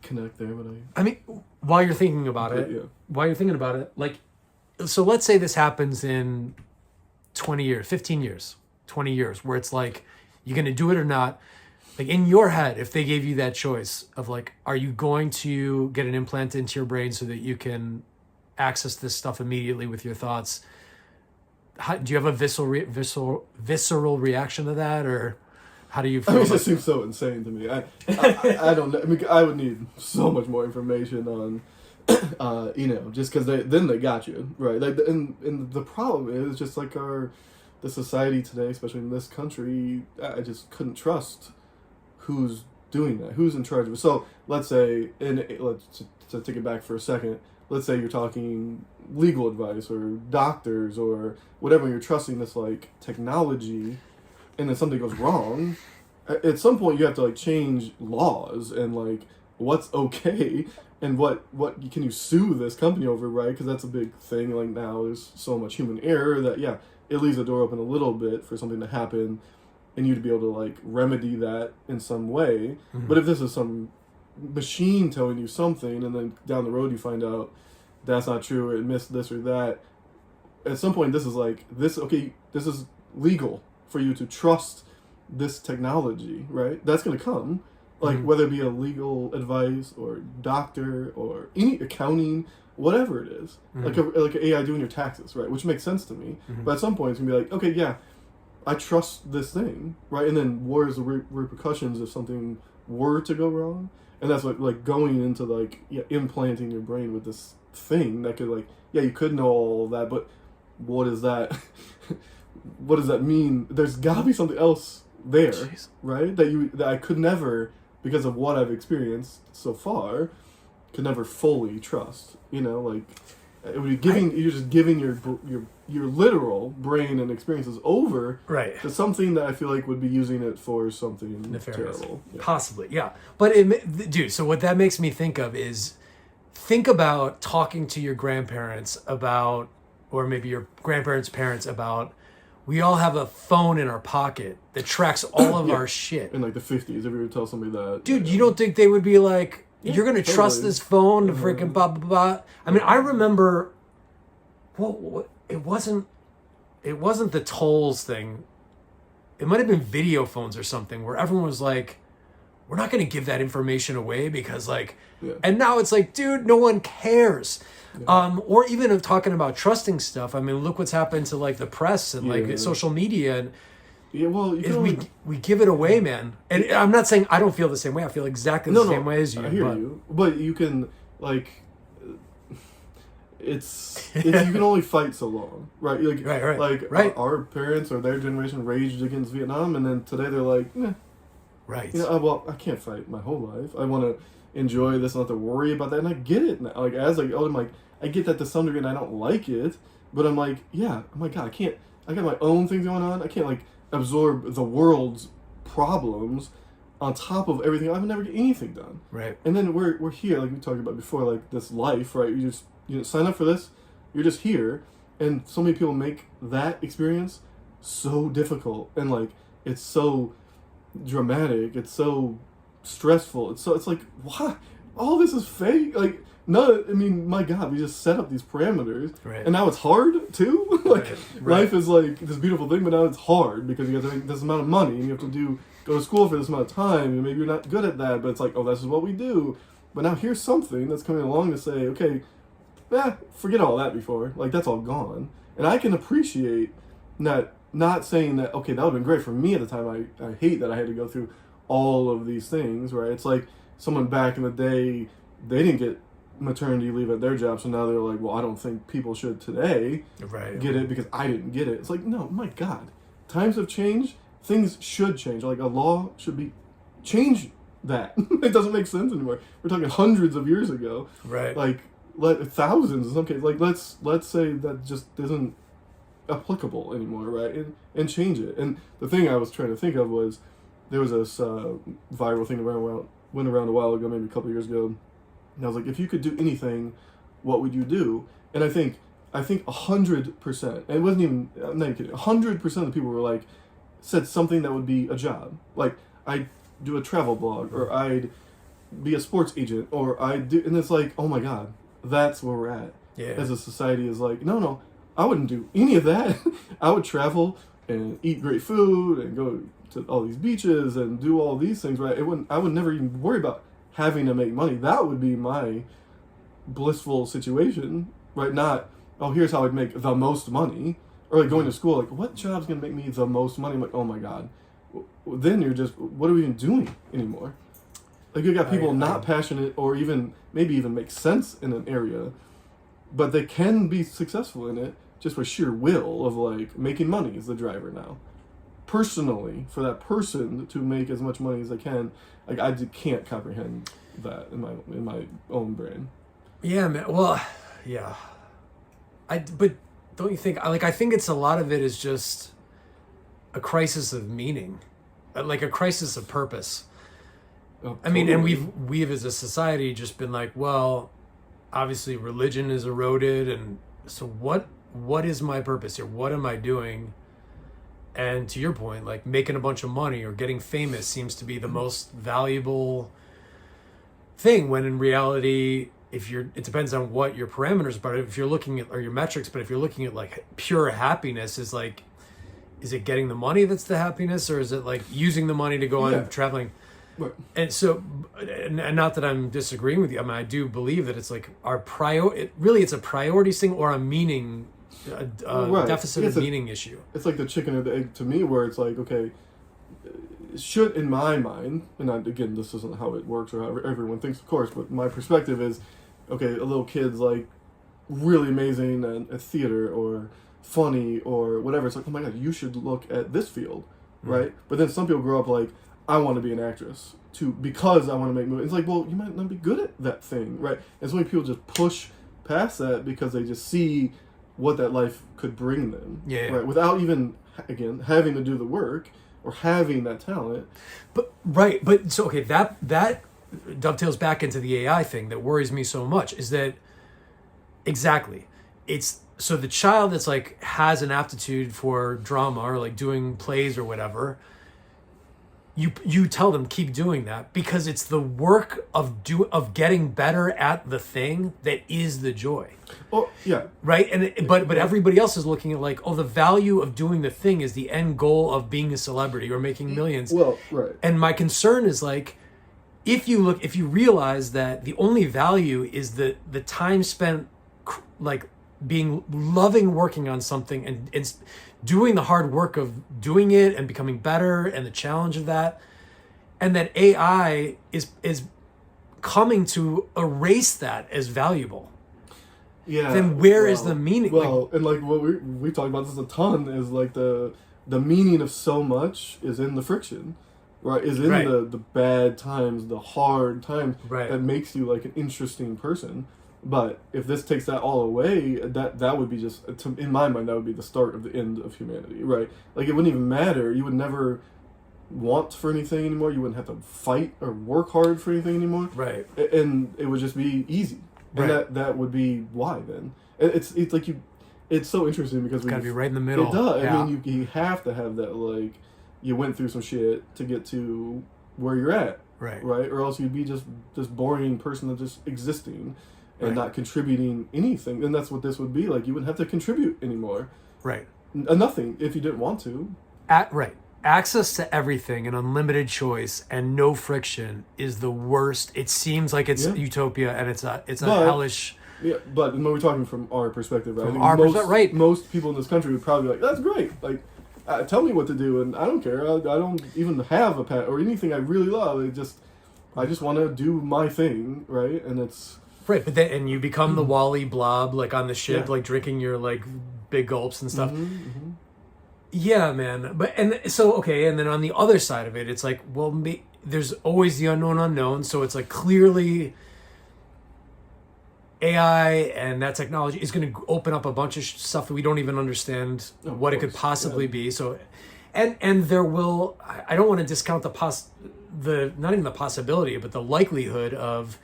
connect there, but I mean, while you're thinking about it, like, so let's say this happens in 20 years, 15 years, 20 years, where it's like, you're going to do it or not. Like in your head, if they gave you that choice of like, are you going to get an implant into your brain so that you can access this stuff immediately with your thoughts? Do you have a visceral reaction to that, or how do you feel? I mean, it just seems so insane to me. I don't know. I mean, I would need so much more information on, just because then they got you, right? Like, and the problem is just like the society today, especially in this country, I just couldn't trust who's doing that, who's in charge of it. So let's say, let's to take it back for a second. Let's say you're talking legal advice or doctors or whatever. You're trusting this like technology, and then something goes wrong. At some point, you have to like change laws and like what's okay and what can you sue this company over, right? Because that's a big thing. Like now, there's so much human error that it leaves the door open a little bit for something to happen, and you to be able to like remedy that in some way. Mm-hmm. But if this is some machine telling you something, and then down the road you find out that's not true, or it missed this or that, at some point this is legal for you to trust this technology, right? That's going to come, like whether it be a legal advice or doctor or any accounting, whatever it is, like an AI doing your taxes, right? Which makes sense to me. But at some point it's going to be like, okay, I trust this thing, right? And then what is the repercussions if something were to go wrong? And that's what, like, going into, like, implanting your brain with this thing that could, like, you could know all of that, but what is that? What does that mean? There's got to be something else there, right? That I could never, because of what I've experienced so far, could never fully trust. Like, it would be you're just giving your literal brain and experiences over to something that I feel like would be using it for something terrible. Possibly, yeah. But dude, so what that makes me think of is, think about talking to your grandparents about, or maybe your grandparents' parents about, we all have a phone in our pocket that tracks all of our shit. In like the 50s, if you were to tell somebody that. Dude, you don't think they would be like, you're going to trust this phone to freaking blah, blah, blah. I mean, I remember, it wasn't the tolls thing. It might have been video phones or something where everyone was like, we're not going to give that information away because and now it's like, dude, no one cares. Or even of talking about trusting stuff. I mean, look what's happened to like the press and social media, and we give it away, man. And I'm not saying I don't feel the same way. I feel exactly the same way as you. I hear you, but you can like, it's you can only fight so long, right? Like, our parents or their generation raged against Vietnam, and then today they're like, right. I can't fight my whole life. I want to enjoy this, not to worry about that, and I get it now. Like I'm like, I get that to some degree, and I don't like it, but I'm like, oh my God, I got my own things going on. I can't like absorb the world's problems on top of everything. I would never get anything done. Right. And then we're here, like we talked about before, like this life, right? You sign up for this, you're just here, and so many people make that experience so difficult, and like it's so dramatic, it's so stressful, it's like, what? All this is fake? Like, no, I mean, my God, we just set up these parameters, and now it's hard too. Life is like this beautiful thing, but now it's hard because you have to make this amount of money, and you have to go to school for this amount of time, and maybe you're not good at that, but it's like, oh, this is what we do. But now here's something that's coming along to say, okay, forget all that before. Like, that's all gone. And I can appreciate not saying that, okay, that would have been great for me at the time. I hate that I had to go through all of these things, right? It's like someone back in the day, they didn't get maternity leave at their job, so now they're like, well, I don't think people should today get it because I didn't get it. It's like, no, my God. Times have changed. Things should change. Like, a law should be change that. It doesn't make sense anymore. We're talking hundreds of years ago. Right. Like, thousands in some cases. Like, let's say that just isn't applicable anymore, right? And change it. And the thing I was trying to think of was, there was this viral thing that went around a while ago, maybe a couple years ago. And I was like, if you could do anything, what would you do? And I think 100%, and it wasn't even, I'm not even kidding, 100% of the people were like, said something that would be a job. Like, I'd do a travel blog, or I'd be a sports agent, or I'd do, and it's like, oh my God, that's where we're at. Yeah. As a society is like, no, I wouldn't do any of that. I would travel and eat great food and go to all these beaches and do all these things, right? I would never even worry about having to make money. That would be my blissful situation, right? Not, oh, here's how I'd make the most money. Or like going to school, like, what job's going to make me the most money? I'm like, oh my God. Then you're just, what are we even doing anymore? Like, you got people not passionate or maybe even make sense in an area, but they can be successful in it just for sheer will of like making money as the driver now. Personally, for that person to make as much money as they can, like, I can't comprehend that in my own brain. Yeah, man. Well, yeah. But don't you think, I think it's a lot of it is just a crisis of meaning, like a crisis of purpose. Oh, totally. I mean, and we've as a society just been like, well, obviously religion is eroded, and so what is my purpose here? What am I doing? And to your point, like, making a bunch of money or getting famous seems to be the most valuable thing, when in reality, it depends on what your parameters, but if you're looking at, or your metrics, but if you're looking at like pure happiness, is it getting the money that's the happiness, or is it like using the money to go on traveling? Right. And so, and not that I'm disagreeing with you. I mean, I do believe that it's like it's a priorities thing, or a meaning, deficit of meaning issue. It's like the chicken or the egg to me, where it's like, okay, should, in my mind, and again, this isn't how it works or how everyone thinks, of course, but my perspective is, okay, a little kid's like really amazing at theater or funny or whatever. It's like, oh my God, you should look at this field, right? But then some people grow up like, I want to be an actress because I want to make movies. It's like, well, you might not be good at that thing, right? And so many people just push past that because they just see what that life could bring them, right? Without even, again, having to do the work or having that talent. But so okay, that dovetails back into the AI thing that worries me so much, is that exactly, it's so the child that's like has an aptitude for drama or like doing plays or whatever, you tell them keep doing that, because it's the work of getting better at the thing that is the joy. Oh yeah, right. And but everybody else is looking at like, oh, the value of doing the thing is the end goal of being a celebrity or making millions. Well, right. And my concern is like, if you realize that the only value is the time spent like loving working on something and doing the hard work of doing it and becoming better and the challenge of that, and that AI is coming to erase that as valuable. Yeah. Then where is the meaning? Well, and like what we talked about this a ton, is like the meaning of so much is in the friction, right? Is in the bad times, the hard times, that makes you like an interesting person. But if this takes that all away, that would be just, in my mind, that would be the start of the end of humanity, right? Like, it wouldn't even matter. You would never want for anything anymore. You wouldn't have to fight or work hard for anything anymore. Right. And it would just be easy. And that would be why then. It's like it's so interesting because it's gotta be right in the middle. It does. Yeah. I mean, you have to have that, like, you went through some shit to get to where you're at. Right. Right? Or else you'd be just this boring person that's just existing and not contributing anything. And that's what this would be like. You wouldn't have to contribute anymore. Right. Nothing if you didn't want to. Right. Access to everything and unlimited choice and no friction is the worst. It seems like it's utopia, and it's a hellish Yeah, but when we're talking from our perspective, right? From our perspective, right. Most people in this country would probably be like, that's great. Like, tell me what to do, and I don't care. I don't even have a pet or anything I really love. I just want to do my thing, right? And it's... Right, but then, and you become the Wally blob, like on the ship, Yeah. like drinking your like big gulps and stuff. Yeah, man. But and so okay, and then on the other side of it, it's like, well, there's always the unknown. So it's like clearly AI and that technology is going to open up a bunch of stuff that we don't even understand what it could possibly be. So, and there will. I don't want to discount the not even the possibility, but the likelihood of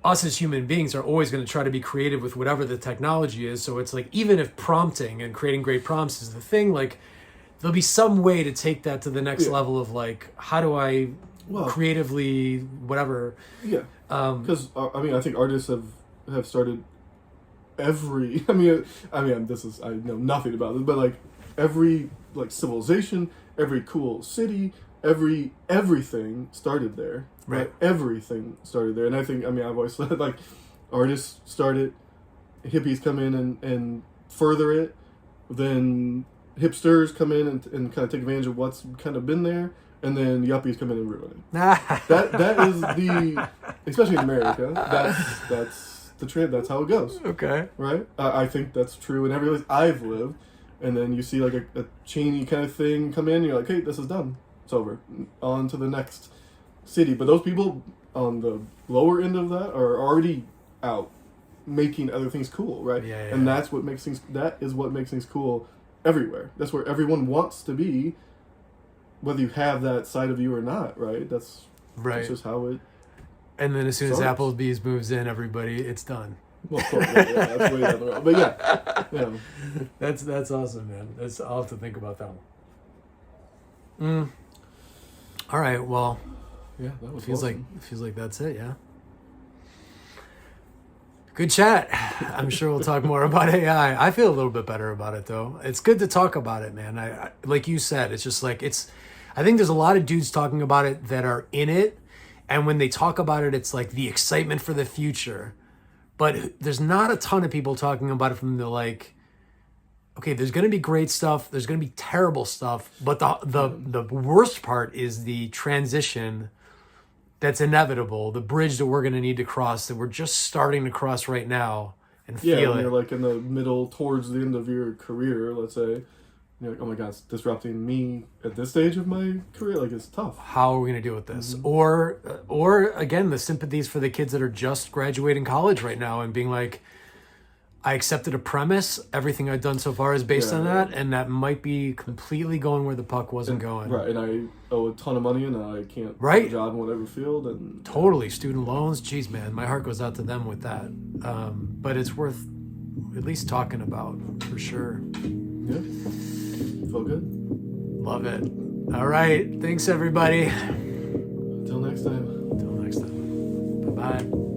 us as human beings are always going to try to be creative with whatever the technology is. So it's like, even if prompting and creating great prompts is the thing, like there'll be some way to take that to the next level of like, how do I creatively, whatever. Yeah. Because, I think artists have started every, I know nothing about this, but like every like civilization, every cool city, everything started there. Right. Everything started there. And I think, I've always said, like, artists started, hippies come in and further it, then hipsters come in and kind of take advantage of what's kind of been there, and then yuppies come in and ruin it. that is the, especially in America, that's the trend, that's how it goes. Okay. Right? I think that's true in every place I've lived. And then you see like a chainy kind of thing come in, and you're like, hey, this is done. It's over. On to the next city. But those people on the lower end of that are already out making other things cool, right? Yeah. And that is what makes things cool everywhere. That's where everyone wants to be, whether you have that side of you or not, right? That's just how it... And then as soon as Applebee's moves in, it's done. Well, of course, that's way down the road. But yeah. That's awesome, man. I'll have to think about that one. All right, well... Yeah, that was feels awesome. like that's it, yeah. Good chat. I'm sure we'll talk more about AI. I feel a little bit better about it though. It's good to talk about it, man. I like you said, it's just like I think there's a lot of dudes talking about it that are in it, and when they talk about it, it's like the excitement for the future. But there's not a ton of people talking about it from the like, okay, there's going to be great stuff, there's going to be terrible stuff, but the worst part is the transition that's inevitable, the bridge that we're going to need to cross, that we're just starting to cross right now and feel it. Yeah, when you're like in the middle, towards the end of your career, let's say, you're like, oh my God, it's disrupting me at this stage of my career. Like, it's tough. How are we going to deal with this? Or again, the sympathies for the kids that are just graduating college right now and being like, I accepted a premise. Everything I've done so far is based on that, and that might be completely going where the puck wasn't going. Right, and I owe a ton of money, and I can't get a job in whatever field. And totally, student loans. Geez, man, my heart goes out to them with that. But it's worth at least talking about for sure. Yeah, feel good. Love it. All right, thanks everybody. Until next time. Bye bye.